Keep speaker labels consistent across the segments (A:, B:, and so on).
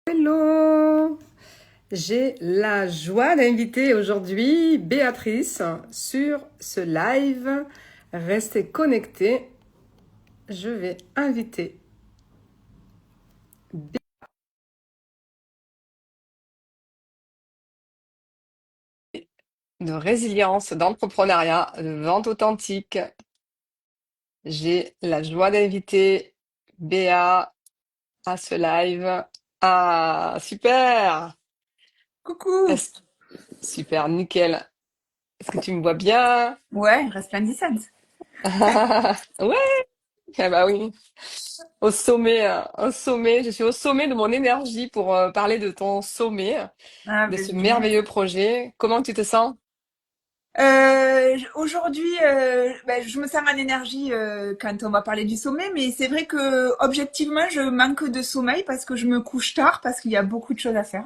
A: Hello! J'ai la joie d'inviter aujourd'hui Béatrice sur ce live. Restez connectés. Je vais inviter de résilience, d'entrepreneuriat, de vente authentique. J'ai la joie d'inviter Béa à ce live. Ah, super!
B: Coucou!
A: Est-ce- Super, nickel. Est-ce que tu me vois bien?
B: Ouais, resplendissante.
A: Ouais, ah bah oui. Au sommet, je suis au sommet de mon énergie pour parler de ton sommet,
B: Ah,
A: de
B: ben,
A: ce
B: j'ai du mal.
A: merveilleux projet. Comment tu te sens?
B: Aujourd'hui, ben, je me sens en énergie quand on va parler du sommet, mais c'est vrai que objectivement, je manque de sommeil parce que je me couche tard, parce qu'il y a beaucoup de choses à faire.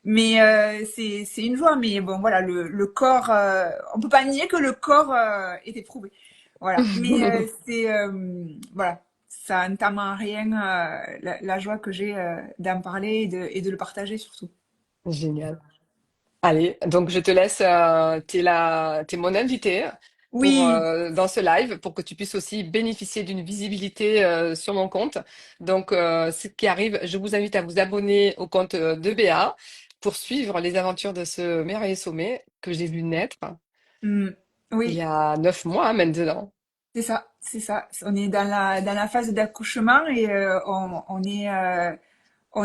B: Mais c'est une joie. Mais bon, voilà, le corps, on peut pas nier que le corps est éprouvé. Voilà. Mais voilà, ça entame en rien la joie que j'ai d'en parler et de le partager surtout.
A: Génial. Allez, donc je te laisse, t'es mon invité pour
B: Oui.
A: dans ce live pour que tu puisses aussi bénéficier d'une visibilité sur mon compte. Donc, ce qui arrive, je vous invite à vous abonner au compte de Béa pour suivre les aventures de ce merveilleux sommet que j'ai vu naître
B: Mm.
A: il y
B: Oui,
A: a 9 mois maintenant.
B: c'est ça, c'est ça. On est dans la phase d'accouchement et on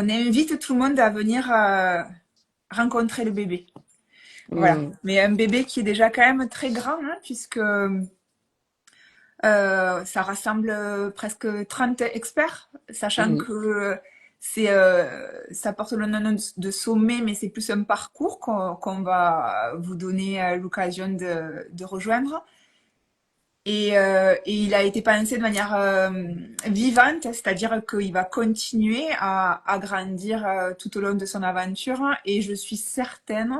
B: invite tout le monde à venir rencontrer le bébé. Voilà.
A: Hmm.
B: Mais un bébé qui est déjà quand même très grand, hein, puisque ça rassemble presque 30 experts, sachant
A: Mhm.
B: que ça porte le nom de sommet, mais c'est plus un parcours qu'on va vous donner l'occasion de rejoindre. Et il a été pensé de manière vivante, c'est-à-dire qu'il va continuer à grandir tout au long de son aventure. Et je suis certaine,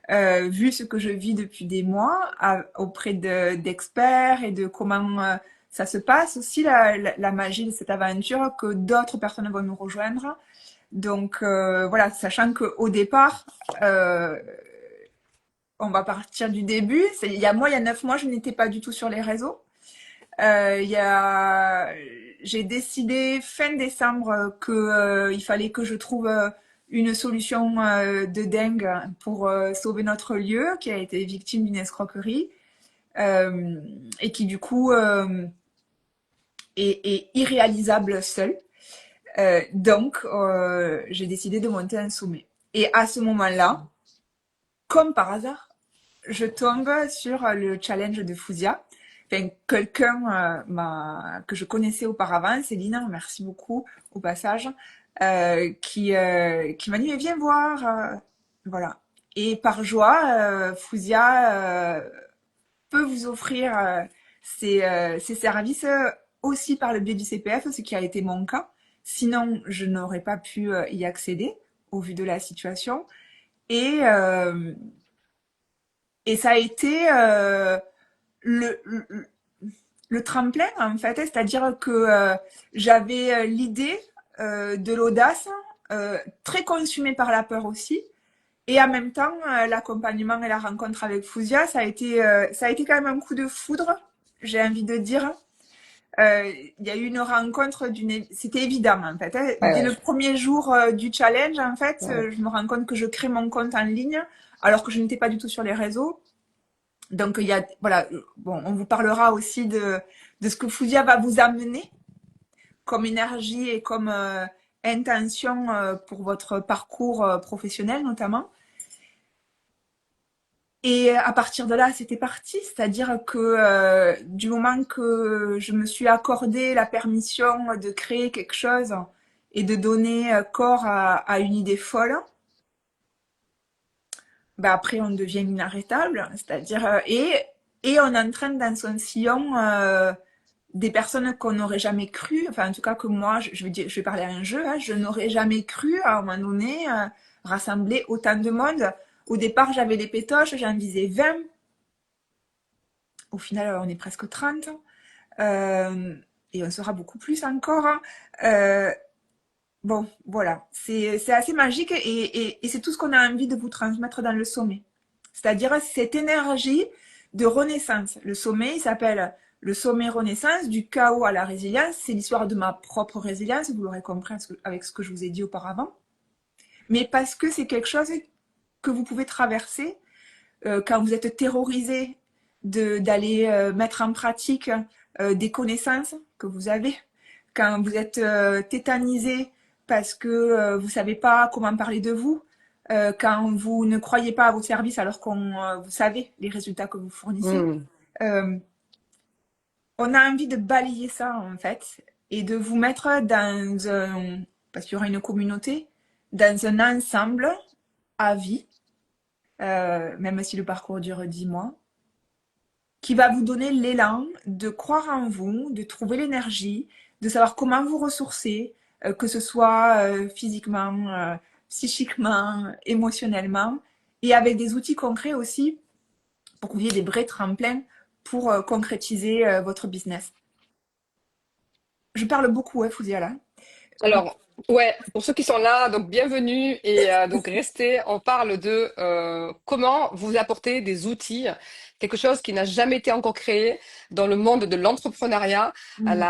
B: vu ce que je vis depuis des mois auprès d'experts et de comment ça se passe aussi, la magie de cette aventure, que d'autres personnes vont nous rejoindre. Donc voilà, sachant qu'au départ, on va partir du début. Il y a 9 mois, je n'étais pas du tout sur les réseaux. Il y a, j'ai décidé fin décembre que il fallait que je trouve une solution de dingue pour sauver notre lieu qui a été victime d'une escroquerie euh, et qui du coup est irréalisable seul. Donc j'ai décidé de monter un sommet. Et à ce moment-là, comme par hasard, je tombe sur le challenge de Fousia. Enfin, quelqu'un que je connaissais auparavant, Céline, merci beaucoup au passage, qui m'a dit mais viens voir, voilà. Et par joie, Fousia peut vous offrir ses services aussi par le biais du CPF, ce qui a été mon cas. Sinon, je n'aurais pas pu y accéder au vu de la situation. Et, euh, et ça a été le, le, le tremplin, en fait, c'est-à-dire que j'avais l'idée de l'audace, très consumée par la peur aussi. Et en même temps, l'accompagnement et la rencontre avec Fousia, ça a été quand même un coup de foudre, j'ai envie de dire. Il y a eu une rencontre c'était évident en fait, hein.
A: Ouais,
B: Dès le
A: ouais,
B: premier jour du challenge, en fait,
A: ouais.
B: je me rends compte que je crée mon compte en ligne alors que je n'étais pas du tout sur les réseaux. Donc il y a voilà, bon, on vous parlera aussi de ce que Fousia va vous amener comme énergie et comme intention pour votre parcours professionnel notamment. Et à partir de là, c'était parti, c'est-à-dire que du moment que je me suis accordé la permission de créer quelque chose et de donner corps à une idée folle, bah après on devient inarrêtable, c'est-à-dire et on entraîne dans son sillon des personnes qu'on n'aurait jamais cru, enfin en tout cas que moi, je vais parler à un jeu, hein, je n'aurais jamais cru à un moment donné rassembler autant de monde. Au départ, j'avais les pétoches, j'en visais 20. Au final, on est presque 30. Et on sera beaucoup plus encore, hein. bon, voilà, c'est assez magique et c'est tout ce qu'on a envie de vous transmettre dans le sommet. C'est-à-dire cette énergie de renaissance. Le sommet, il s'appelle le sommet renaissance, du chaos à la résilience. C'est l'histoire de ma propre résilience, vous l'aurez compris avec ce que je vous ai dit auparavant. Mais parce que c'est quelque chose que vous pouvez traverser quand vous êtes terrorisé d'aller mettre en pratique des connaissances que vous avez, quand vous êtes tétanisé parce que vous savez pas comment parler de vous, quand vous ne croyez pas à vos services alors qu'on vous savez les résultats que vous fournissez.
A: Hmm.
B: Euh, on a envie de balayer ça en fait et de vous mettre dans un, parce qu'il y aura une communauté, dans un ensemble à vie, même si le parcours dure 10 mois, qui va vous donner l'élan de croire en vous, de trouver l'énergie, de savoir comment vous ressourcer, que ce soit physiquement, psychiquement, émotionnellement, et avec des outils concrets aussi pour que vous ayez des vrais tremplins pour concrétiser votre business. Je parle beaucoup, hein, Fouzia, là.
A: Alors, ouais, pour ceux qui sont là, donc bienvenue et donc restez. On parle de comment vous apporter des outils, quelque chose qui n'a jamais été encore créé dans le monde de l'entrepreneuriat.
B: Mm.
A: Elle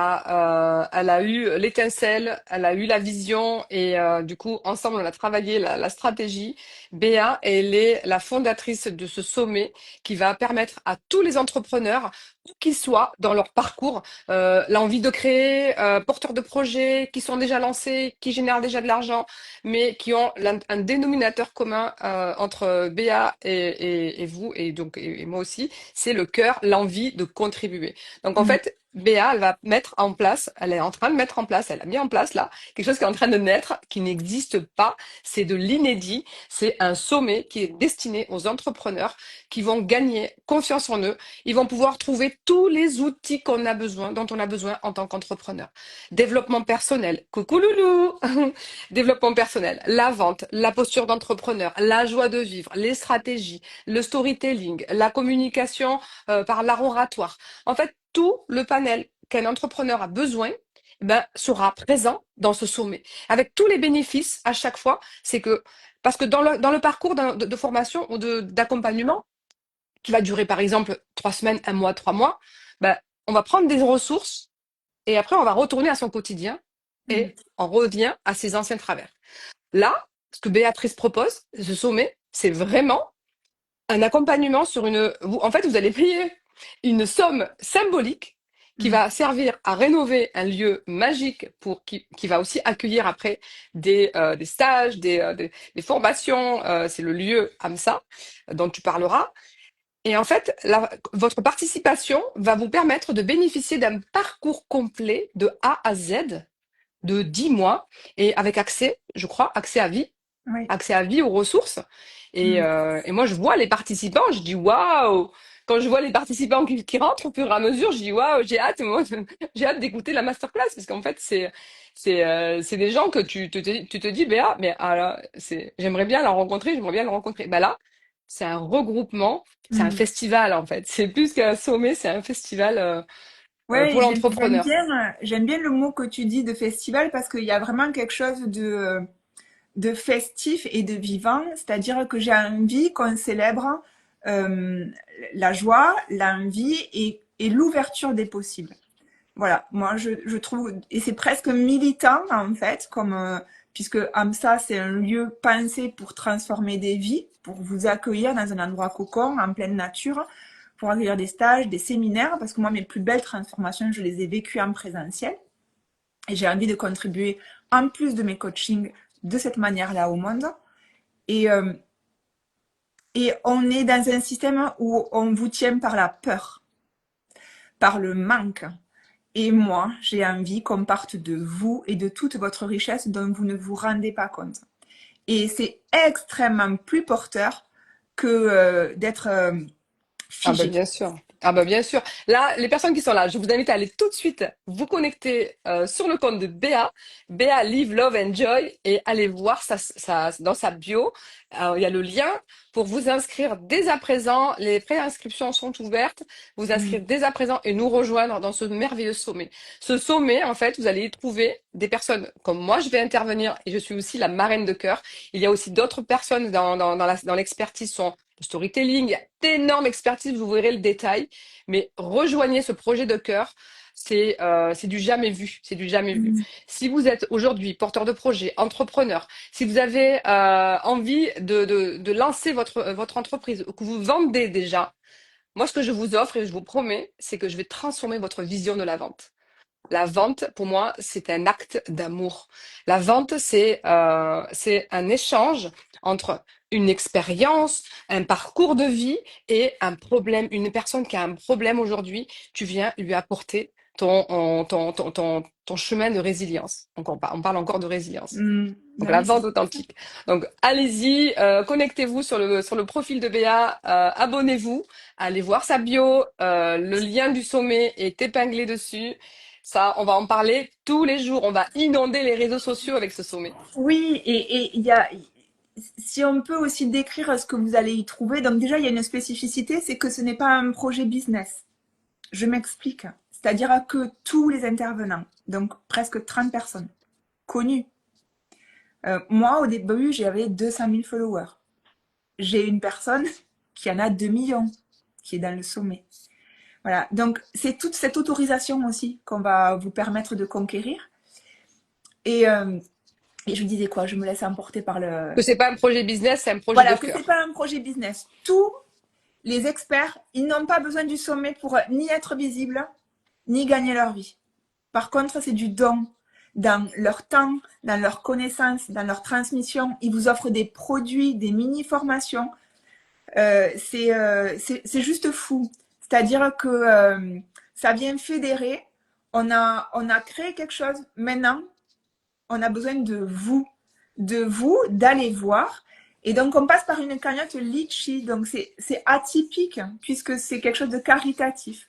A: a eu l'étincelle, elle a eu la vision et du coup, ensemble, on a travaillé la stratégie. Béa, elle est la fondatrice de ce sommet qui va permettre à tous les entrepreneurs, où qu'ils soient dans leur parcours, l'envie de créer, porteurs de projets qui sont déjà lancés, qui génèrent déjà de l'argent, mais qui ont un dénominateur commun entre Béa et vous, et donc et moi aussi, c'est le cœur, l'envie de contribuer. Donc en
B: Mm.
A: fait, Béa, elle va mettre en place, elle est en train de mettre en place, elle a mis en place là, quelque chose qui est en train de naître, qui n'existe pas, c'est de l'inédit, c'est un sommet qui est destiné aux entrepreneurs qui vont gagner confiance en eux, ils vont pouvoir trouver tous les outils qu'on a besoin, dont on a besoin en tant qu'entrepreneur. Développement personnel, coucou loulou, développement personnel, la vente, la posture d'entrepreneur, la joie de vivre, les stratégies, le storytelling, la communication par l'art oratoire. En fait, tout le panel qu'un entrepreneur a besoin sera présent dans ce sommet. Avec tous les bénéfices à chaque fois, c'est que, parce que dans le parcours de formation ou d'accompagnement, qui va durer par exemple 3 semaines, un mois, 3 mois, ben, on va prendre des ressources et après on va retourner à son quotidien
B: Mm.
A: et on revient à ses anciens travers. Là, ce que Béatrice propose, ce sommet, c'est vraiment un accompagnement sur en fait, vous allez payer une somme symbolique qui
B: Mm.
A: va servir à rénover un lieu magique qui va aussi accueillir après des stages, des formations. C'est le lieu AMSA dont tu parleras. Et en fait, votre participation va vous permettre de bénéficier d'un parcours complet de A à Z de 10 mois et avec accès, je crois,
B: Oui.
A: accès à vie aux ressources.
B: Mm.
A: Et moi, je vois les participants, je dis waouh! Quand je vois les participants qui rentrent au fur et à mesure, je dis waouh, j'ai hâte, moi, j'ai hâte d'écouter la masterclass parce qu'en fait, c'est des gens que tu te dis, Béa, mais alors, j'aimerais bien la rencontrer, j'aimerais bien le rencontrer. Bah là, c'est un regroupement, c'est un
B: Mm.
A: festival en fait. C'est plus qu'un sommet, c'est un festival
B: Ouais,
A: pour
B: j'aime
A: l'entrepreneur.
B: bien, j'aime bien le mot que tu dis de festival parce qu'il y a vraiment quelque chose de festif et de vivant, c'est-à-dire que j'ai envie qu'on célèbre euh, la joie, l'envie et l'ouverture des possibles. Voilà, moi je trouve, et c'est presque militant en fait, comme puisque AMSA c'est un lieu pensé pour transformer des vies, pour vous accueillir dans un endroit cocon, en pleine nature, pour accueillir des stages, des séminaires, parce que moi mes plus belles transformations, je les ai vécues en présentiel, et j'ai envie de contribuer en plus de mes coachings de cette manière-là au monde. Et, euh, et on est dans un système où on vous tient par la peur, par le manque. Et moi, j'ai envie qu'on parte de vous et de toute votre richesse dont vous ne vous rendez pas compte. Et c'est extrêmement plus porteur que d'être
A: Ah ben
B: figé.
A: bien sûr. Ah bah bien sûr. Là, les personnes qui sont là, je vous invite à aller tout de suite vous connecter sur le compte de Béa, Béa Live, Love, Enjoy, et aller voir dans sa bio. Il y a le lien pour vous inscrire dès à présent. Les préinscriptions sont ouvertes. Vous
B: Mm.
A: inscrire dès à présent et nous rejoindre dans ce merveilleux sommet. Ce sommet, en fait, vous allez y trouver des personnes comme moi. Je vais intervenir et je suis aussi la marraine de cœur. Il y a aussi d'autres personnes dans l'expertise, sont le storytelling. Il y a d'énormes expertises, vous verrez le détail. Mais rejoignez ce projet de cœur. C'est du jamais vu. C'est du jamais vu.
B: Mm.
A: Si vous êtes aujourd'hui porteur de projet, entrepreneur, si vous avez envie de lancer votre entreprise, ou que vous vendez déjà, moi, ce que je vous offre et je vous promets, c'est que je vais transformer votre vision de la vente. La vente, pour moi, c'est un acte d'amour. La vente, c'est un échange entre une expérience, un parcours de vie et un problème. Une personne qui a un problème aujourd'hui, tu viens lui apporter ton chemin de résilience. Donc, on parle encore de résilience.
B: Mm.
A: Donc,
B: Ah
A: la
B: oui, c'est
A: vente
B: ça.
A: authentique. Donc, allez-y, connectez-vous sur le profil de Béa, abonnez-vous, allez voir sa bio, le lien du sommet est épinglé dessus. Ça, on va en parler tous les jours. On va inonder les réseaux sociaux avec ce sommet.
B: Oui, et il y a, si on peut aussi décrire ce que vous allez y trouver, donc déjà il y a une spécificité, c'est que ce n'est pas un projet business. Je m'explique. C'est-à-dire que tous les intervenants, donc presque 30 personnes, connues. Moi, au début, j'avais 200 000 followers. J'ai une personne qui en a 2 millions, qui est dans le sommet. Voilà. Donc, c'est toute cette autorisation aussi qu'on va vous permettre de conquérir. Et, euh, et je disais quoi? Je me laisse emporter par le...
A: Que c'est pas un projet business, c'est un projet de
B: Voilà, que c'est
A: cœur.
B: pas un projet business. Tous les experts, ils n'ont pas besoin du sommet pour ni être visibles, ni gagner leur vie. Par contre, c'est du don dans leur temps, dans leurs connaissances, dans leur transmission. Ils vous offrent des produits, des mini-formations. C'est juste fou. C'est-à-dire que ça vient fédérer. On a créé quelque chose. Maintenant, on a besoin de vous, d'aller voir. Et donc, on passe par une cagnotte Litchi. Donc, c'est atypique puisque c'est quelque chose de caritatif.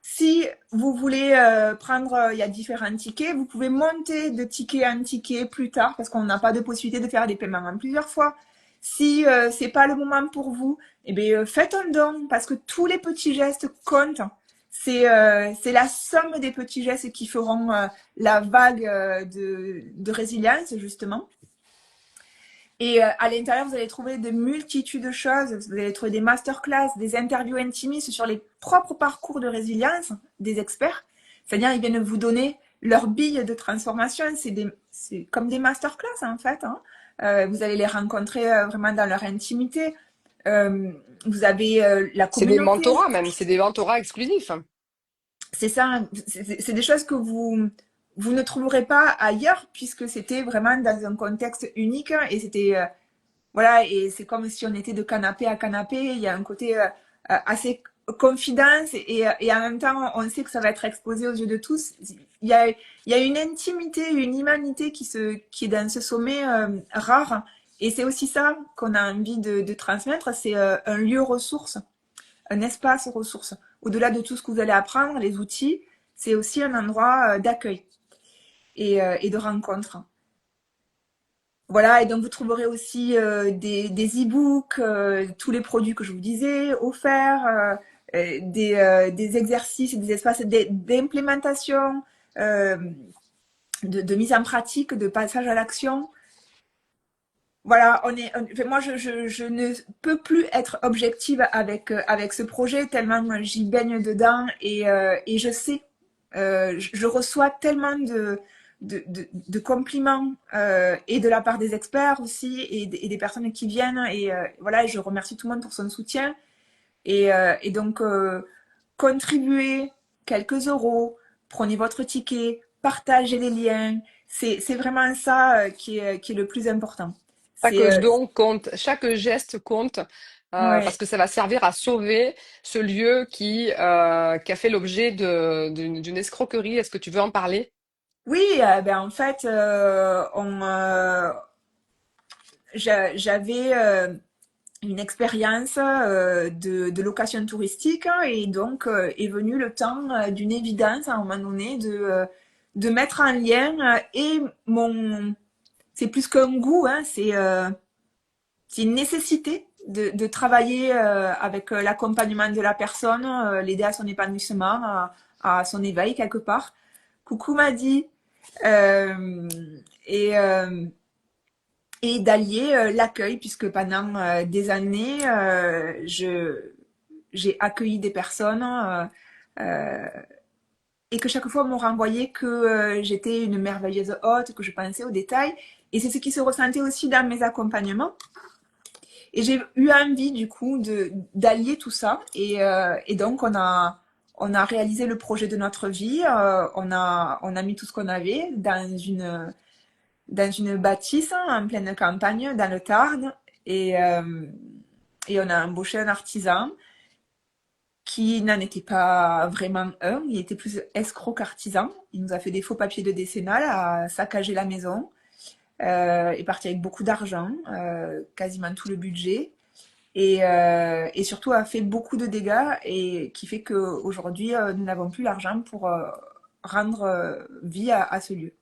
B: Si vous voulez prendre, il y a différents tickets, vous pouvez monter de ticket en ticket plus tard parce qu'on n'a pas de possibilité de faire des paiements en plusieurs fois. Si c'est pas le moment pour vous, eh bien, faites un don parce que tous les petits gestes comptent. C'est la somme des petits gestes qui feront la vague de résilience justement. Et à l'intérieur, vous allez trouver de multitudes de choses. Vous allez trouver des masterclass, des interviews intimistes sur les propres parcours de résilience des experts. C'est-à-dire, ils viennent vous donner leurs billes de transformation. C'est comme des masterclass, en fait. Hein. Vous allez les rencontrer vraiment dans leur intimité. Vous avez la
A: C'est des
B: communauté.
A: mentorats même, c'est des mentorats exclusifs.
B: C'est ça, c'est des choses que vous ne trouverez pas ailleurs puisque c'était vraiment dans un contexte unique et c'était voilà, et c'est comme si on était de canapé à canapé. Il y a un côté assez confidence et en même temps, on sait que ça va être exposé aux yeux de tous. Il y a une intimité, une humanité qui est dans ce sommet rare. Et c'est aussi ça qu'on a envie de transmettre. C'est un lieu ressource, un espace ressource. Au-delà de tout ce que vous allez apprendre, les outils, c'est aussi un endroit d'accueil et de rencontre. Voilà, et donc vous trouverez aussi des e-books, tous les produits que je vous disais offerts, des exercices, des espaces d'implémentation, euh, de mise en pratique, de passage à l'action. Voilà, enfin, moi je ne peux plus être objective avec ce projet tellement j'y baigne dedans et je sais, je reçois tellement de compliments et de la part des experts aussi et des personnes qui viennent et voilà, je remercie tout le monde pour son soutien et donc contribuez quelques euros, prenez votre ticket, partagez les liens, c'est vraiment ça qui est le plus important.
A: Chaque
B: C'est
A: don compte, chaque geste compte,
B: ouais.
A: parce que ça va servir à sauver ce lieu qui a fait l'objet d'une escroquerie. Est-ce que tu veux en parler?
B: Oui, ben en fait, j'avais une expérience de location touristique et donc est venu le temps d'une évidence à un moment donné de mettre en lien et mon... C'est plus qu'un goût, hein, c'est une nécessité de travailler avec l'accompagnement de la personne, l'aider à son épanouissement, à son éveil quelque part. Coucou m'a dit. Euh, et, euh, et d'allier l'accueil, puisque pendant des années, j'ai accueilli des personnes euh, et que chaque fois on me renvoyait que j'étais une merveilleuse hôte, que je pensais aux détails. Et c'est ce qui se ressentait aussi dans mes accompagnements. Et j'ai eu envie du coup d'allier tout ça. Et donc on a réalisé le projet de notre vie. On a mis tout ce qu'on avait dans une bâtisse en pleine campagne, dans le Tarn. Et on a embauché un artisan qui n'en était pas vraiment un, il était plus escroc qu'artisan. Il nous a fait des faux papiers de décennale, a saccagé la maison, est parti avec beaucoup d'argent, quasiment tout le budget, et surtout a fait beaucoup de dégâts, et qui fait qu'aujourd'hui, nous n'avons plus l'argent pour rendre vie à ce lieu.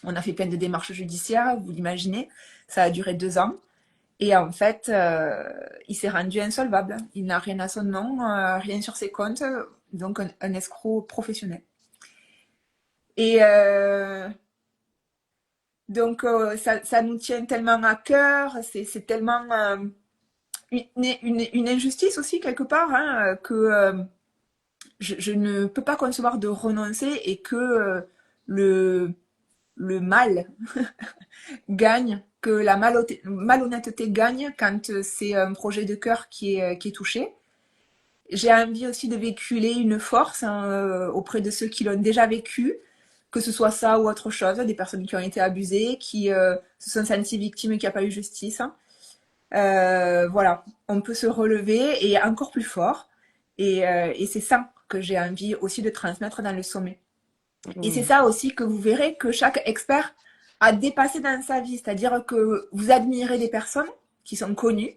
B: On a fait plein de démarches judiciaires, vous l'imaginez, ça a duré 2 ans. Et en fait, il s'est rendu insolvable. Il n'a rien à son nom, rien sur ses comptes, donc un escroc professionnel. Et donc, ça nous tient tellement à cœur, c'est tellement une injustice aussi, quelque part, hein, que je ne peux pas concevoir de renoncer et que le, le mal gagne, que la malhonnêteté gagne quand c'est un projet de cœur qui est touché. J'ai envie aussi de véhiculer une force hein, auprès de ceux qui l'ont déjà vécu, que ce soit ça ou autre chose, des personnes qui ont été abusées, qui se sont senties victimes et qui n'ont pas eu justice. Voilà, on peut se relever et encore plus fort. Et c'est ça que j'ai envie aussi de transmettre dans le sommet. Et c'est
A: Mm.
B: ça aussi que vous verrez que chaque expert a dépassé dans sa vie, c'est-à-dire que vous admirez des personnes qui sont connues,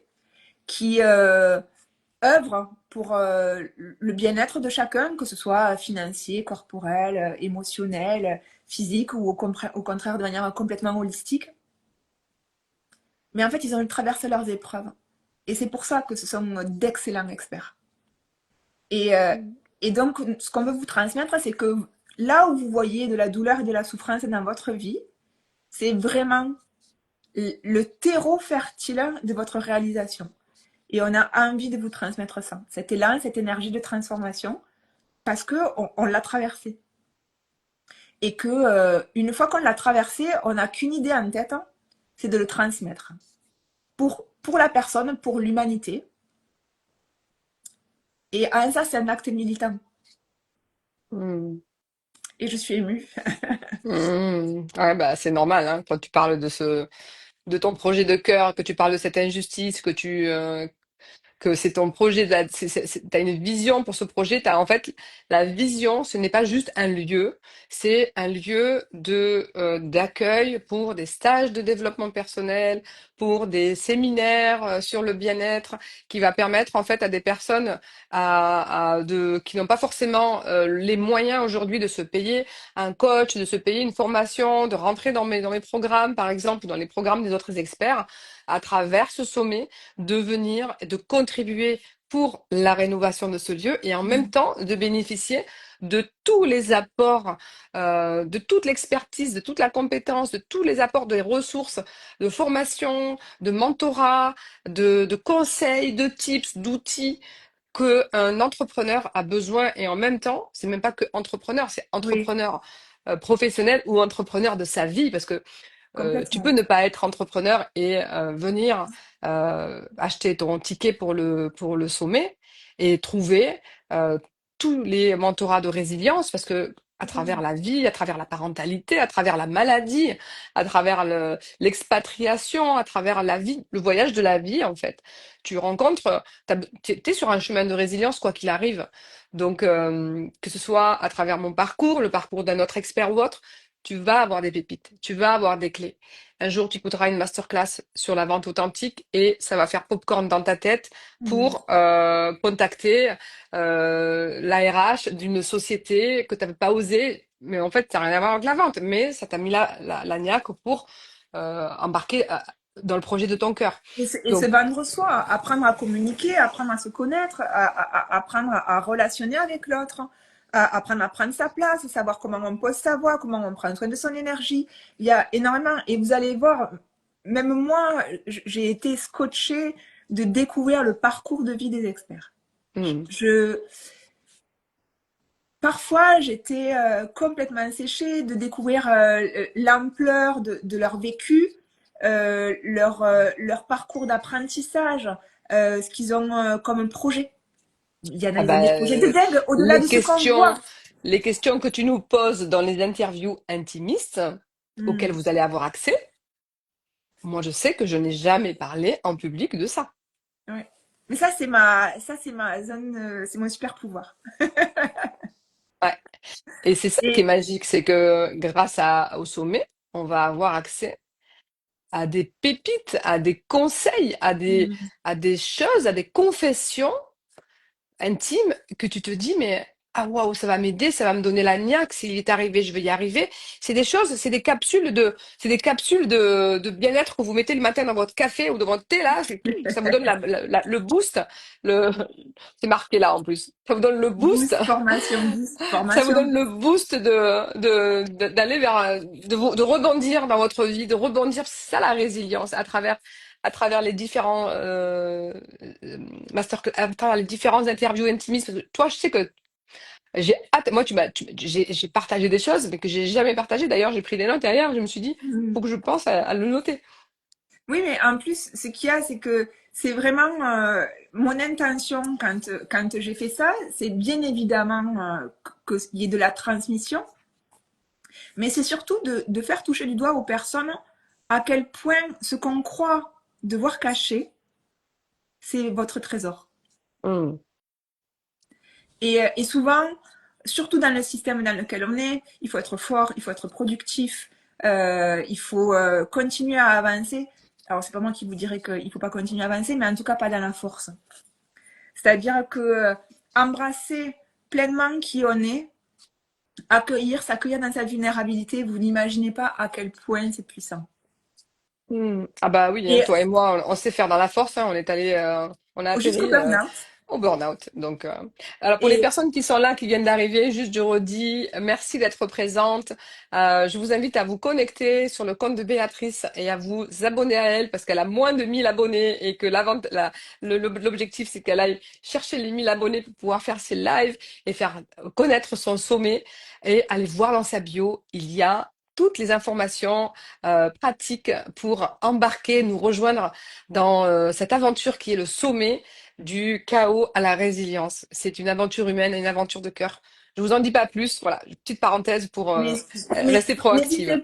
B: qui œuvrent pour le bien-être de chacun, que ce soit financier, corporel, émotionnel, physique ou au contraire de manière complètement holistique. Mais en fait, ils ont traversé leurs épreuves. Et c'est pour ça que ce sont d'excellents experts. Et, euh, et donc, ce qu'on veut vous transmettre, c'est que là où vous voyez de la douleur et de la souffrance dans votre vie, c'est vraiment le terreau fertile de votre réalisation. Et on a envie de vous transmettre ça, cet élan, cette énergie de transformation, parce que on l'a traversé. Et que une fois qu'on l'a traversé, on n'a qu'une idée en tête, hein, c'est de le transmettre. Pour la personne, pour l'humanité. Et en ça, c'est un acte militant.
A: Mm.
B: Et je suis émue.
A: Mm. Ouais, bah, c'est normal, hein, quand tu parles de ton projet de cœur, que tu parles de cette injustice, que c'est ton projet, t'as une vision pour ce projet, t'as en fait la vision, ce n'est pas juste un lieu, c'est un lieu d'accueil pour des stages de développement personnel, pour des séminaires sur le bien-être, qui va permettre en fait à des personnes qui n'ont pas forcément les moyens aujourd'hui de se payer un coach, de se payer une formation, de rentrer dans mes programmes, par exemple, dans les programmes des autres experts, à travers ce sommet de venir, de contribuer pour la rénovation de ce lieu et en même temps de bénéficier de tous les apports, de toute l'expertise, de toute la compétence, de tous les apports de ressources, de formation, de mentorat, de conseils, de tips, d'outils qu'un entrepreneur a besoin et en même temps, c'est même pas que entrepreneur, c'est
B: Oui,
A: entrepreneur professionnel ou entrepreneur de sa vie parce que tu peux
B: complètement.
A: ne pas être entrepreneur et venir acheter ton ticket pour le sommet et trouver euh, tous les mentorats de résilience parce que à travers la vie, à travers la parentalité, à travers la maladie, à travers l'expatriation, à travers la vie, le voyage de la vie en fait, tu rencontres, t'es sur un chemin de résilience quoi qu'il arrive. Donc que ce soit à travers mon parcours, le parcours d'un autre expert ou autre, tu vas avoir des pépites, tu vas avoir des clés. Un jour, tu écouteras une masterclass sur la vente authentique et ça va faire popcorn dans ta tête
B: Mhm.
A: pour contacter l'ARH d'une société que tu n'avais pas osé. Mais en fait, ça n'a rien à voir avec la vente, mais ça t'a mis la niaque pour embarquer dans le projet de ton cœur.
B: Et se
A: Donc,
B: vendre soi, apprendre à communiquer, apprendre à se connaître, apprendre à relationner avec l'autre, apprendre à prendre sa place, savoir comment on pose sa voix, comment on prend soin de son énergie. Il y a énormément. Et vous allez voir, même moi, j'ai été scotchée de découvrir le parcours de vie des experts.
A: hmm.
B: Je, Parfois, j'étais complètement séchée de découvrir l'ampleur de leur vécu, leur parcours d'apprentissage, ce qu'ils ont comme projet.
A: Ah
B: Ils ont des projets de
A: ben,
B: dingue au-delà
A: les
B: de ce qu'on voit.
A: questions, les questions que tu nous poses dans les interviews intimistes auxquelles
B: Hmm,
A: vous allez avoir accès, moi je sais que je n'ai jamais parlé en public de ça.
B: ouais. Mais ça c'est ma zone, c'est mon super pouvoir.
A: Ouais. Et c'est ça qui est
B: Et
A: magique, c'est que au sommet, on va avoir accès à des pépites, à des conseils,
B: hmm,
A: à des choses, à des confessions intime que tu te dis, mais ah waouh, ça va m'aider, ça va me donner la niaque, s'il est arrivé, je vais y arriver. C'est des choses, c'est des capsules de bien-être que vous mettez le matin dans votre café ou dans votre thé là, ça vous donne le boost, le, c'est marqué là en plus. Ça vous donne le boost,
B: boost
A: ça vous
B: formation.
A: donne le boost d'aller vers, de rebondir dans votre vie, de rebondir. C'est ça la résilience à travers les différents à travers les différentes interviews intimistes. Parce que toi, je sais que j'ai hâte. Moi, j'ai partagé des choses, mais que j'ai jamais partagé. D'ailleurs, j'ai pris des notes derrière. Je me suis dit,
B: Hmm.
A: faut que je pense à le noter.
B: Oui, mais en plus, ce qu'il y a, c'est que c'est vraiment mon intention quand j'ai fait ça, c'est bien évidemment qu'il y ait de la transmission, mais c'est surtout de faire toucher du doigt aux personnes à quel point ce qu'on croit devoir cacher, c'est votre trésor.
A: Hmm.
B: Et souvent, surtout dans le système dans lequel on est, il faut être fort, il faut être productif, il faut continuer à avancer. Alors, c'est pas moi qui vous dirais qu'il ne faut pas continuer à avancer, mais en tout cas pas dans la force. C'est-à-dire que embrasser pleinement qui on est, accueillir, s'accueillir dans sa vulnérabilité, vous n'imaginez pas à quel point c'est puissant.
A: Hmm. Ah bah oui, hein,
B: Et
A: toi et moi, on sait faire dans la force. Hein, on a
B: jusqu'au
A: atterri.
B: burn-out.
A: Au burn-out. Donc, alors pour les
B: Et
A: personnes qui sont là, qui viennent d'arriver, juste je redis, merci d'être présente. Je vous invite à vous connecter sur le compte de Béatrice et à vous abonner à elle parce qu'elle a moins de 1000 abonnés et que l'objectif c'est qu'elle aille chercher les 1000 abonnés pour pouvoir faire ses lives et faire connaître son sommet et aller voir dans sa bio, il y a toutes les informations pratiques pour embarquer, nous rejoindre dans cette aventure qui est le sommet du chaos à la résilience. C'est une aventure humaine, une aventure de cœur. Je vous en dis pas plus. Voilà, petite parenthèse pour
B: mais,
A: rester proactive.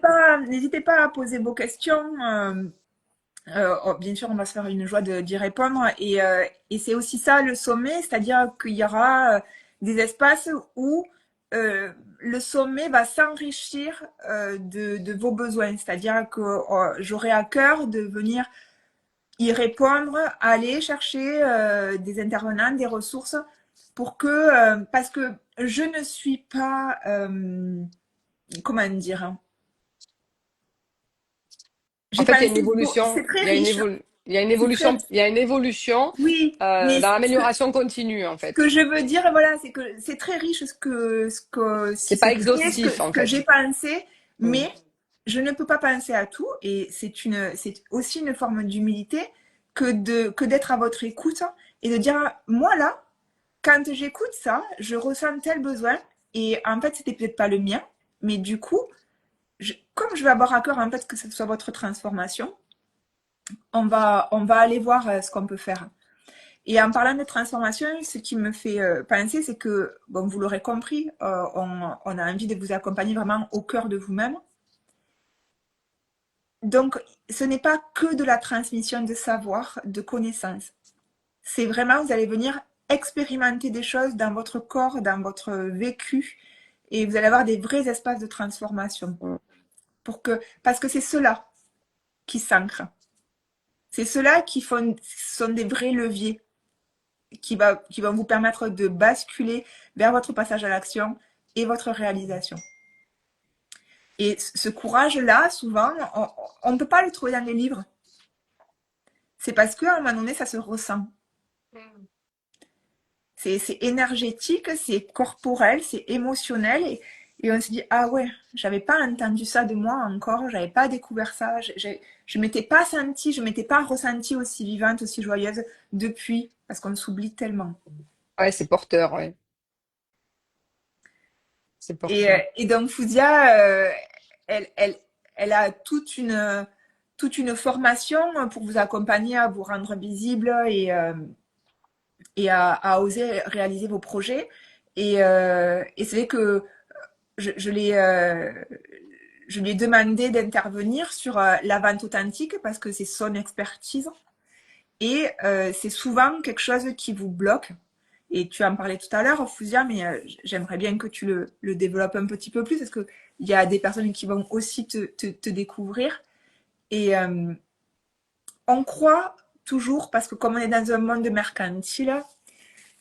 B: n'hésitez pas à poser vos questions. Oh, bien sûr, on va se faire une joie d'y répondre. Et c'est aussi ça le sommet, c'est-à-dire qu'il y aura des espaces où le sommet va s'enrichir de vos besoins. C'est-à-dire que j'aurai à cœur de venir y répondre, aller chercher des intervenants, des ressources pour que, parce que je ne suis pas, comment dire, hein,
A: En
B: j'ai
A: fait, il y a une
B: pensé,
A: évolution,
B: c'est très
A: il y a une
B: riche,
A: il y a une
B: c'est très,
A: évolution, il y a une évolution
B: oui, mais
A: dans l'amélioration continue, en
B: ce que
A: fait.
B: je veux dire, voilà, c'est que c'est très riche ce
A: C'est
B: qui se
A: pas
B: crée,
A: exhaustif,
B: ce
A: en
B: que j'ai
A: fait.
B: pensé,
A: Mm.
B: mais je ne peux pas penser à tout et c'est aussi une forme d'humilité que d'être à votre écoute et de dire, moi là, quand j'écoute ça, je ressens tel besoin et en fait, c'était peut-être pas le mien, mais du coup, comme je vais avoir à cœur en fait que ce soit votre transformation, on va aller voir ce qu'on peut faire. Et en parlant de transformation, ce qui me fait penser, c'est que, bon, vous l'aurez compris, on a envie de vous accompagner vraiment au cœur de vous-même. Donc, ce n'est pas que de la transmission de savoir, de connaissances. C'est vraiment, vous allez venir expérimenter des choses dans votre corps, dans votre vécu, et vous allez avoir des vrais espaces de transformation. parce que c'est ceux-là qui s'ancrent. C'est ceux-là qui sont des vrais leviers qui vont vous permettre de basculer vers votre passage à l'action et votre réalisation. Et ce courage-là, souvent, on ne peut pas le trouver dans les livres. C'est parce qu'à un moment donné, ça se ressent. C'est énergétique, c'est corporel, c'est émotionnel. Et on se dit, ah ouais, j'avais pas entendu ça de moi encore, j'avais pas découvert ça, je m'étais pas sentie, je m'étais pas ressentie aussi vivante, aussi joyeuse depuis, parce qu'on s'oublie tellement.
A: Ouais, c'est porteur, ouais. C'est porteur.
B: Et donc Fouzia, elle, elle, elle a toute une formation pour vous accompagner à vous rendre visible et à oser réaliser vos projets. Et c'est vrai que je je lui ai demandé d'intervenir sur la vente authentique parce que c'est son expertise. Et c'est souvent quelque chose qui vous bloque. Et tu en parlais tout à l'heure, Fouzia, mais j'aimerais bien que tu le développes un petit peu plus parce qu'il y a des personnes qui vont aussi te découvrir. Et on croit toujours, parce que comme on est dans un monde mercantile,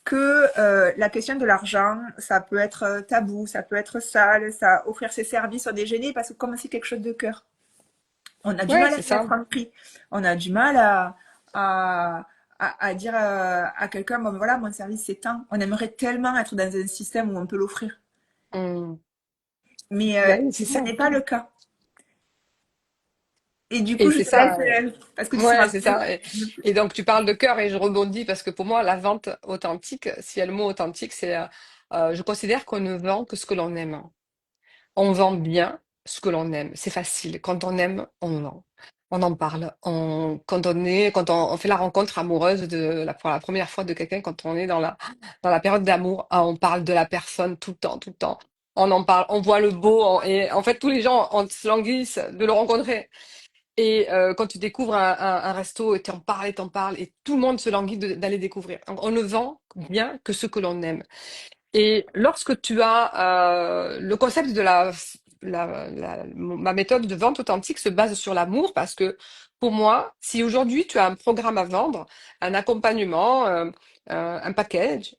B: que la question de l'argent, ça peut être tabou, ça peut être sale, ça offrir ses services, on est gêné parce que comme c'est quelque chose de cœur, on a du
A: Ouais,
B: mal à
A: c'est
B: le
A: ça.
B: mettre en prix. On a du mal à, à dire à quelqu'un, bon voilà, mon service c'est tant. On aimerait tellement être dans un système où on peut l'offrir.
A: Mm.
B: Mais
A: Ouais, c'est
B: ce
A: ça.
B: n'est pas le cas. Et du
A: Et
B: coup, je
A: c'est
B: te laisse,
A: ça.
B: parce que tu
A: Ouais,
B: seras
A: c'est
B: mieux.
A: ça. Et donc, tu parles de cœur et je rebondis parce que pour moi, la vente authentique, si elle le mot authentique, c'est, je considère qu'on ne vend que ce que l'on aime. On vend bien ce que l'on aime. C'est facile. Quand on aime, on vend. On en parle. Quand on fait la rencontre amoureuse pour la première fois de quelqu'un, quand on est dans la période d'amour, on parle de la personne tout le temps, tout le temps. On en parle, on voit le beau, et en fait, tous les gens, on se languissent de le rencontrer. Et quand tu découvres un resto et t'en parles, et tout le monde se languit d'aller découvrir. Donc, on ne vend bien que ce que l'on aime. Et lorsque tu as le concept de ma méthode de vente authentique se base sur l'amour parce que pour moi, si aujourd'hui tu as un programme à vendre, un accompagnement, un package,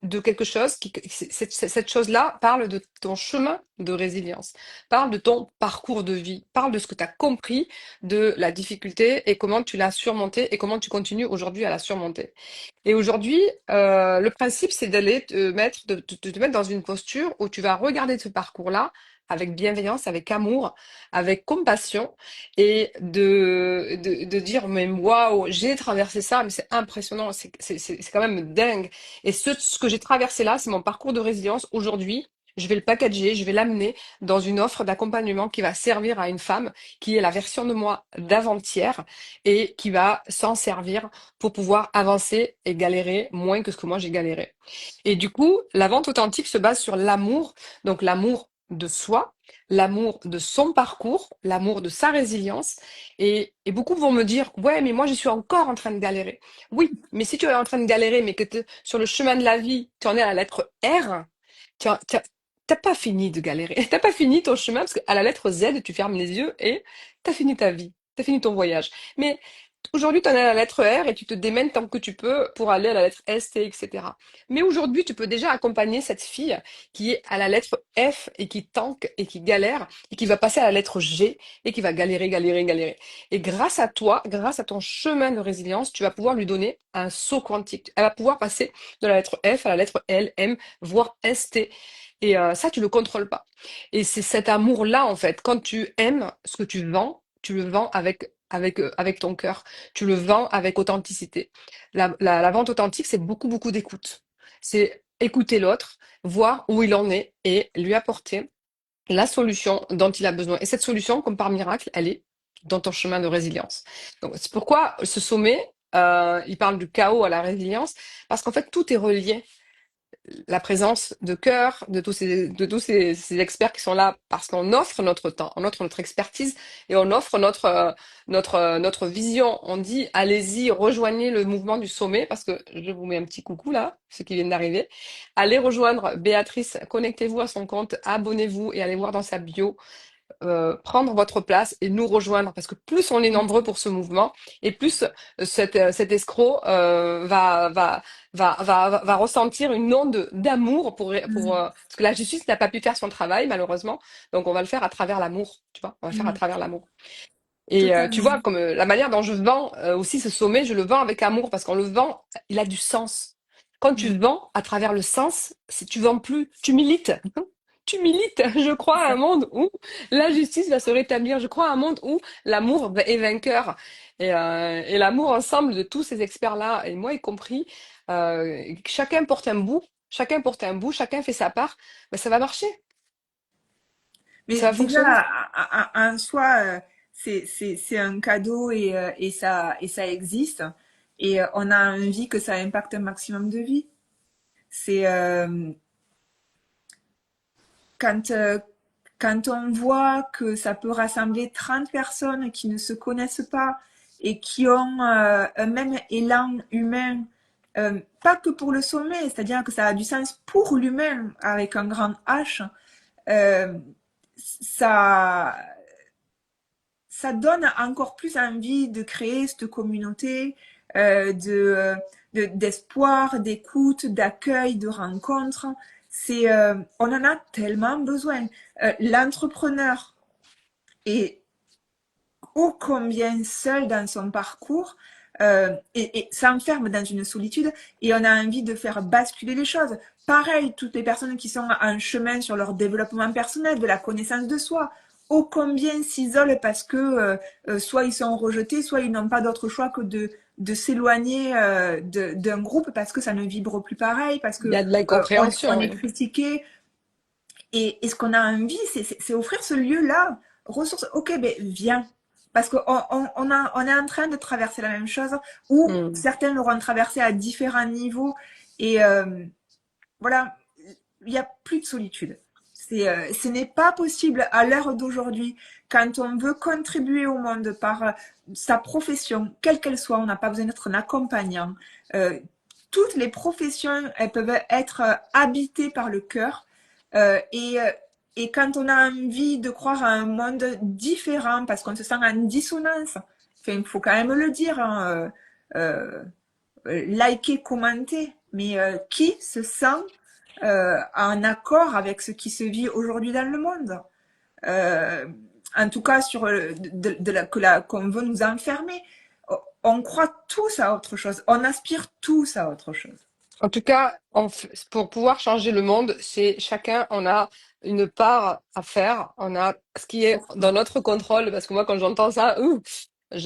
A: de quelque chose cette chose-là parle de ton chemin de résilience, parle de ton parcours de vie, parle de ce que tu as compris de la difficulté et comment tu l'as surmonté et comment tu continues aujourd'hui à la surmonter. Et aujourd'hui, le principe, c'est d'aller te mettre dans une posture où tu vas regarder ce parcours-là avec bienveillance, avec amour, avec compassion et de dire, mais waouh, j'ai traversé ça, mais c'est impressionnant, c'est quand même dingue. Et ce que j'ai traversé là, c'est mon parcours de résilience. Aujourd'hui, je vais le packager, je vais l'amener dans une offre d'accompagnement qui va servir à une femme qui est la version de moi d'avant-hier et qui va s'en servir pour pouvoir avancer et galérer moins que ce que moi j'ai galéré. Et du coup, la vente authentique se base sur l'amour, donc l'amour de soi, l'amour de son parcours, l'amour de sa résilience. Et beaucoup vont me dire, ouais, mais moi je suis encore en train de galérer. Oui, mais si tu es en train de galérer, mais que sur le chemin de la vie, tu en es à la lettre R, t'as pas fini de galérer. T'as pas fini ton chemin parce qu'à la lettre Z, tu fermes les yeux et t'as fini ta vie. T'as fini ton voyage. Mais aujourd'hui, tu en es à la lettre R et tu te démènes tant que tu peux pour aller à la lettre S, T, etc. Mais aujourd'hui, tu peux déjà accompagner cette fille qui est à la lettre F et qui tanque et qui galère et qui va passer à la lettre G et qui va galérer, galérer, galérer. Et grâce à toi, grâce à ton chemin de résilience, tu vas pouvoir lui donner un saut quantique. Elle va pouvoir passer de la lettre F à la lettre L, M, voire S, T. Et ça, tu le contrôles pas. Et c'est cet amour-là, en fait. Quand tu aimes ce que tu le vends avec ton cœur. Tu le vends avec authenticité. La vente authentique, c'est beaucoup, beaucoup d'écoute. C'est écouter l'autre, voir où il en est et lui apporter la solution dont il a besoin. Et cette solution, comme par miracle, elle est dans ton chemin de résilience. Donc, c'est pourquoi ce sommet, il parle du chaos à la résilience, parce qu'en fait, tout est relié la présence de cœur ces experts qui sont là parce qu'on offre notre temps, on offre notre expertise et on offre notre vision. On dit, allez-y, rejoignez le mouvement du sommet parce que je vous mets un petit coucou là, ceux qui viennent d'arriver. Allez rejoindre Béatrice, connectez-vous à son compte, abonnez-vous et allez voir dans sa bio. prendre votre place et nous rejoindre, parce que plus on est nombreux pour ce mouvement, et plus cet escroc va ressentir une onde d'amour parce que la justice n'a pas pu faire son travail, malheureusement, donc on va le faire à travers l'amour, tu vois, on va le faire à
B: Mm.
A: travers l'amour. Et tu
B: Totalement.
A: vois, comme la manière dont je vends aussi ce sommet, je le vends avec amour parce qu'on le vend, il a du sens. Quand tu
B: Mm.
A: vends à travers le sens, si tu vends plus, tu milites. Tu milites. Je crois
B: C'est
A: à
B: ça.
A: un monde où la justice va se rétablir. Je crois à un monde où l'amour est vainqueur. Et l'amour ensemble de tous ces experts-là, et moi y compris, chacun porte un bout, chacun porte un bout, chacun fait sa part, ben, ça va marcher.
B: Mais
A: Ça va
B: déjà,
A: fonctionner.
B: en soi, c'est un cadeau et ça existe. Et on a envie que ça impacte un maximum de vies. C'est quand, quand on voit que ça peut rassembler 30 personnes qui ne se connaissent pas et qui ont un même élan humain, pas que pour le sommet, c'est-à-dire que ça a du sens pour l'humain avec un grand H, euh, ça, ça donne encore plus envie de créer cette communauté d'espoir, d'écoute, d'accueil, de rencontre. On en a tellement besoin. L'entrepreneur est ô combien seul dans son parcours et s'enferme dans une solitude et on a envie de faire basculer les choses. Pareil, toutes les personnes qui sont en chemin sur leur développement personnel, de la connaissance de soi, ô combien s'isolent parce que soit ils sont rejetés, soit ils n'ont pas d'autre choix que de s'éloigner d'un groupe parce que ça ne vibre plus pareil, parce
A: Il y
B: que
A: a de
B: on
A: l'incompréhension,
B: est
A: oui.
B: critiqué, et ce qu'on a envie, c'est offrir ce lieu-là. Ressources, ok, ben viens. Parce on est en train de traverser la même chose, ou
A: Hmm.
B: certains l'auront traversé à différents niveaux. Et voilà, il n'y a plus de solitude. Ce n'est pas possible à l'heure d'aujourd'hui, quand on veut contribuer au monde par sa profession, quelle qu'elle soit, on n'a pas besoin d'être un accompagnant. Euh, Toutes les professions, elles peuvent être habitées par le cœur. Euh, et, euh, et quand on a envie de croire à un monde différent, parce qu'on se sent en dissonance, enfin, il faut quand même le dire, hein, liker, commenter, mais qui se sent en accord avec ce qui se vit aujourd'hui dans le monde. Euh, en tout cas, sur qu'on veut nous enfermer. On croit tous à autre chose. On aspire tous à autre chose.
A: En tout cas, pour pouvoir changer le monde, c'est chacun, on a une part à faire, on a ce qui est dans notre contrôle, parce que moi, quand j'entends ça,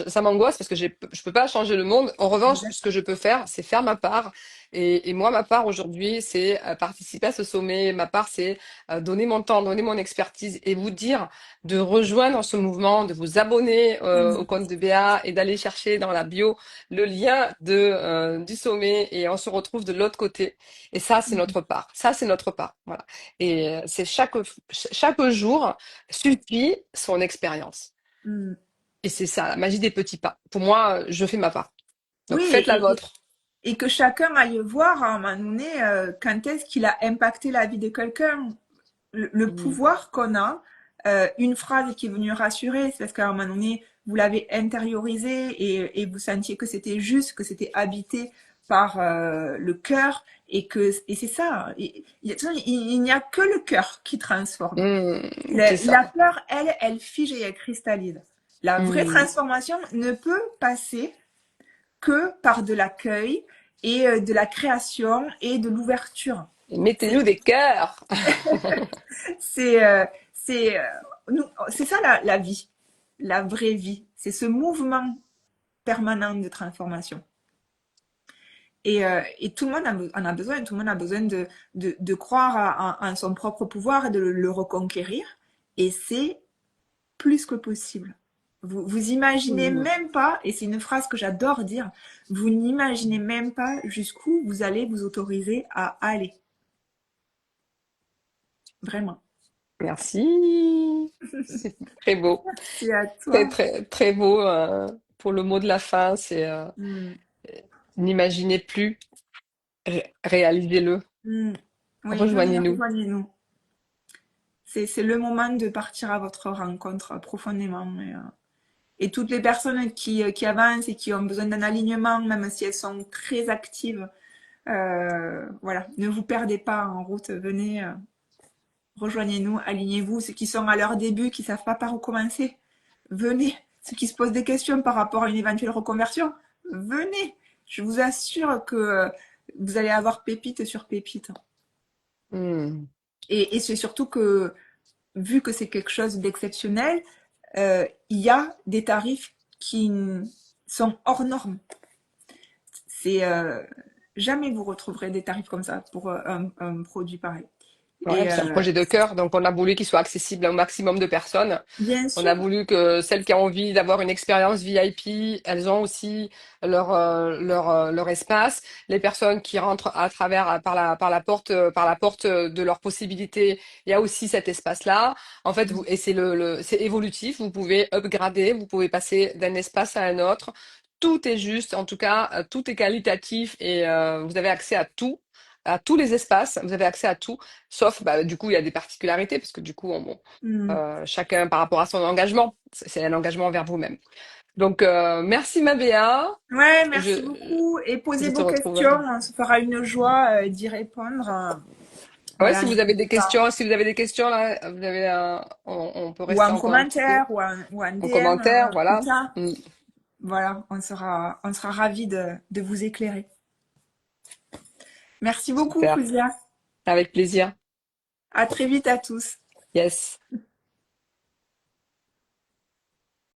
A: ça m'angoisse parce que je peux pas changer le monde. En revanche, ce que je peux faire, c'est faire ma part. Et moi, ma part aujourd'hui, c'est participer à ce sommet. Ma part, c'est donner mon temps, donner mon expertise et vous dire de rejoindre ce mouvement, de vous abonner au
B: Mm,
A: compte de Béa et d'aller chercher dans la bio le lien du sommet et on se retrouve de l'autre côté. Et ça, c'est
B: mm,
A: notre part. Ça, c'est notre part. Voilà. Et c'est chaque jour suffit son expérience.
B: mm.
A: Et c'est ça, la magie des petits pas. Pour moi, je fais ma part. Donc
B: Oui,
A: faites la vôtre.
B: et que chacun aille voir à un moment donné quand est-ce qu'il a impacté la vie de quelqu'un. Le
A: Mm.
B: pouvoir qu'on a, une phrase qui est venue rassurer, c'est parce qu'à un moment donné, vous l'avez intériorisé et vous sentiez que c'était juste, que c'était habité par le cœur et c'est ça. Il n'y a que le cœur qui transforme.
A: C'est ça.
B: La fleur, elle fige et elle cristallise. La vraie
A: Mm.
B: transformation ne peut passer que par de l'accueil et de la création et de l'ouverture.
A: Et
B: C'est
A: mettez-nous des cœurs.
B: c'est c'est c'est ça la vie, la vraie vie. C'est ce mouvement permanent de transformation. Et tout le monde en a besoin. Tout le monde a besoin de croire en son propre pouvoir et de le reconquérir. Et c'est plus que possible. Vous imaginez
A: Mm.
B: même pas, et c'est une phrase que j'adore dire, vous n'imaginez même pas jusqu'où vous allez vous autoriser à aller. Vraiment.
A: Merci. C'est très beau.
B: C'est à
A: Très,
B: toi.
A: très, très beau pour le mot de la fin. C'est
B: Mm,
A: n'imaginez plus, réalisez-le.
B: mm. Oui, venez,
A: Rejoignez-nous.
B: rejoignez-nous. C'est le moment de partir à votre rencontre profondément. Et toutes les personnes qui avancent et qui ont besoin d'un alignement, même si elles sont très actives, voilà, ne vous perdez pas en route. Venez, rejoignez-nous, alignez-vous. Ceux qui sont à leur début, qui savent pas par où commencer, venez. Ceux qui se posent des questions par rapport à une éventuelle reconversion, venez. Je vous assure que vous allez avoir pépite sur pépite.
A: Hmm.
B: Et c'est surtout que, vu que c'est quelque chose d'exceptionnel, il y a des tarifs qui sont hors normes. C'est jamais vous retrouverez des tarifs comme ça pour un produit pareil.
A: Ouais,
B: Et
A: c'est un projet de cœur, donc on a voulu qu'il soit accessible au maximum de personnes.
B: bien
A: On a
B: sûr,
A: voulu que celles qui ont envie d'avoir une expérience VIP, elles ont aussi leur espace. Les personnes qui rentrent à travers par la porte de leurs possibilités, il y a aussi cet espace-là. En fait, et c'est évolutif. Vous pouvez upgrader, vous pouvez passer d'un espace à un autre. Tout est juste, en tout cas, tout est qualitatif et vous avez accès à tous les espaces. Vous avez accès à tout, sauf bah, du coup, il y a des particularités parce que du coup, bon,
B: mm.
A: chacun par rapport à son engagement. C'est un engagement envers vous-même. Donc, merci ma Béa.
B: Ouais,
A: Je,
B: merci beaucoup. Et posez
A: je te
B: vos
A: retrouve.
B: questions, on se fera une joie d'y répondre.
A: Ouais,
B: Voilà,
A: si vous avez
B: n'hésitez
A: des
B: pas.
A: questions, si vous avez des questions là, on peut
B: Ou
A: rester
B: en
A: encore un petit peu
B: commentaire, ou en
A: en
B: DM
A: commentaire,
B: plus
A: voilà.
B: tard.
A: Mm,
B: Voilà, on sera ravis de vous éclairer. Merci beaucoup,
A: super,
B: Fouzia.
A: avec plaisir.
B: À très vite à tous.
A: Yes.